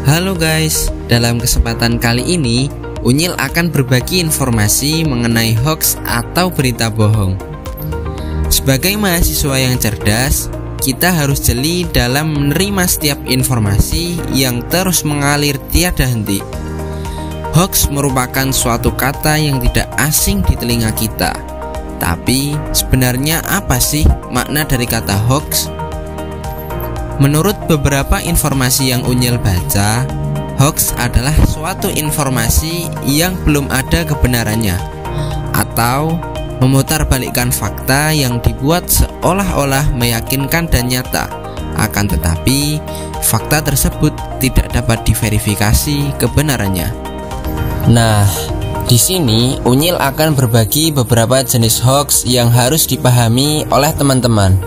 Halo guys, dalam kesempatan kali ini Unyil akan berbagi informasi mengenai hoax atau berita bohong. Sebagai mahasiswa yang cerdas, kita harus jeli dalam menerima setiap informasi yang terus mengalir tiada henti. Hoax merupakan suatu kata yang tidak asing di telinga kita. Tapi sebenarnya apa sih makna dari kata hoax? Menurut beberapa informasi yang Unyil baca, hoax adalah suatu informasi yang belum ada kebenarannya atau memutarbalikkan fakta yang dibuat seolah-olah meyakinkan dan nyata. Akan tetapi, fakta tersebut tidak dapat diverifikasi kebenarannya. Nah, di sini Unyil akan berbagi beberapa jenis hoax yang harus dipahami oleh teman-teman.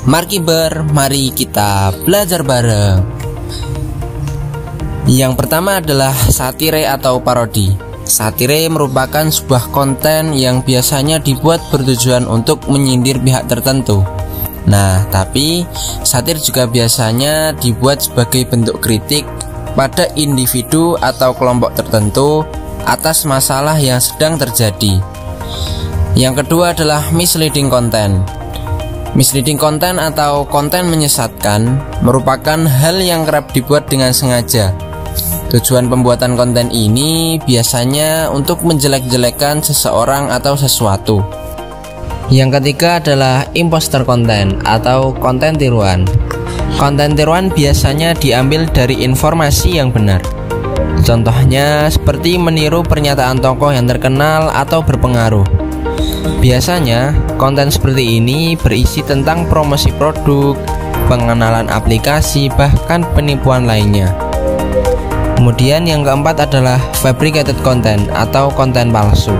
Mari kita belajar bareng. Yang pertama adalah satire atau parodi. Satire merupakan sebuah konten yang biasanya dibuat bertujuan untuk menyindir pihak tertentu. Nah, tapi satir juga biasanya dibuat sebagai bentuk kritik pada individu atau kelompok tertentu atas masalah yang sedang terjadi. Yang kedua adalah misleading content. Misleading content atau konten menyesatkan merupakan hal yang kerap dibuat dengan sengaja. Tujuan pembuatan konten ini biasanya untuk menjelek-jelekan seseorang atau sesuatu. Yang ketiga adalah imposter content atau konten tiruan. Konten tiruan biasanya diambil dari informasi yang benar. Contohnya seperti meniru pernyataan tokoh yang terkenal atau berpengaruh. Biasanya konten seperti ini berisi tentang promosi produk, pengenalan aplikasi, bahkan penipuan lainnya. Kemudian yang keempat adalah fabricated content atau konten palsu.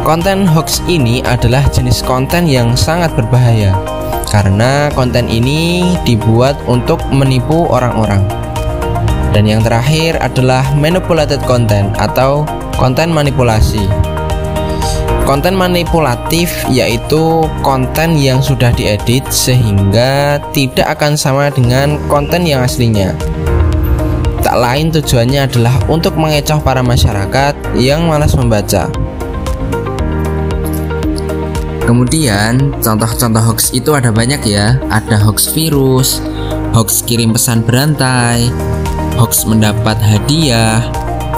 Konten hoax ini adalah jenis konten yang sangat berbahaya karena konten ini dibuat untuk menipu orang-orang. Dan yang terakhir adalah manipulated content atau konten manipulasi. Konten manipulatif yaitu konten yang sudah diedit sehingga tidak akan sama dengan konten yang aslinya. Tak lain tujuannya adalah untuk mengecoh para masyarakat yang malas membaca. Kemudian contoh-contoh hoax itu ada banyak ya. Ada hoax virus, hoax kirim pesan berantai, hoax mendapat hadiah,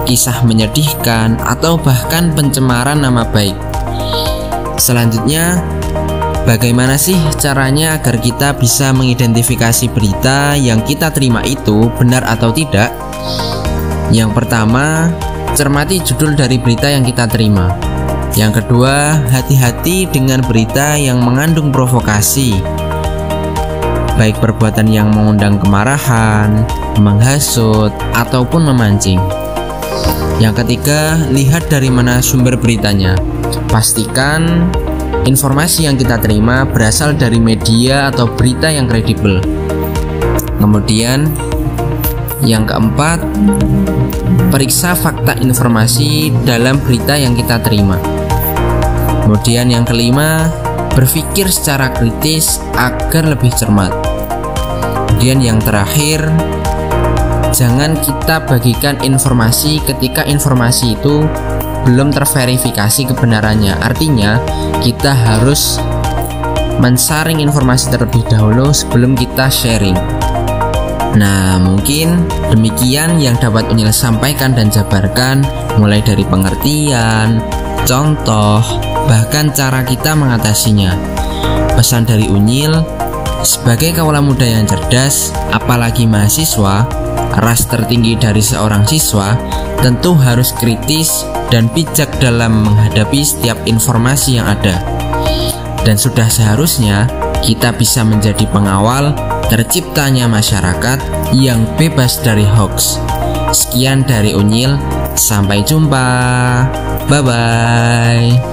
kisah menyedihkan, atau bahkan pencemaran nama baik. Selanjutnya, bagaimana sih caranya agar kita bisa mengidentifikasi berita yang kita terima itu benar atau tidak? Yang pertama, cermati judul dari berita yang kita terima. Yang kedua, hati-hati dengan berita yang mengandung provokasi, baik perbuatan yang mengundang kemarahan, menghasut, ataupun memancing. Yang ketiga, lihat dari mana sumber beritanya. Pastikan informasi yang kita terima berasal dari media atau berita yang kredibel. Kemudian, yang keempat, periksa fakta informasi dalam berita yang kita terima. Kemudian yang kelima, berpikir secara kritis agar lebih cermat. Kemudian yang terakhir, jangan kita bagikan informasi ketika informasi itu belum terverifikasi kebenarannya. Artinya kita harus mensaring informasi terlebih dahulu sebelum kita sharing. Nah, mungkin demikian yang dapat Unyil sampaikan dan jabarkan, mulai dari pengertian, contoh, bahkan cara kita mengatasinya. Pesan dari Unyil, sebagai kaula muda yang cerdas, apalagi mahasiswa, ras tertinggi dari seorang siswa tentu harus kritis dan bijak dalam menghadapi setiap informasi yang ada. Dan sudah seharusnya kita bisa menjadi pengawal terciptanya masyarakat yang bebas dari hoax. Sekian dari Unyil, sampai jumpa. Bye-bye.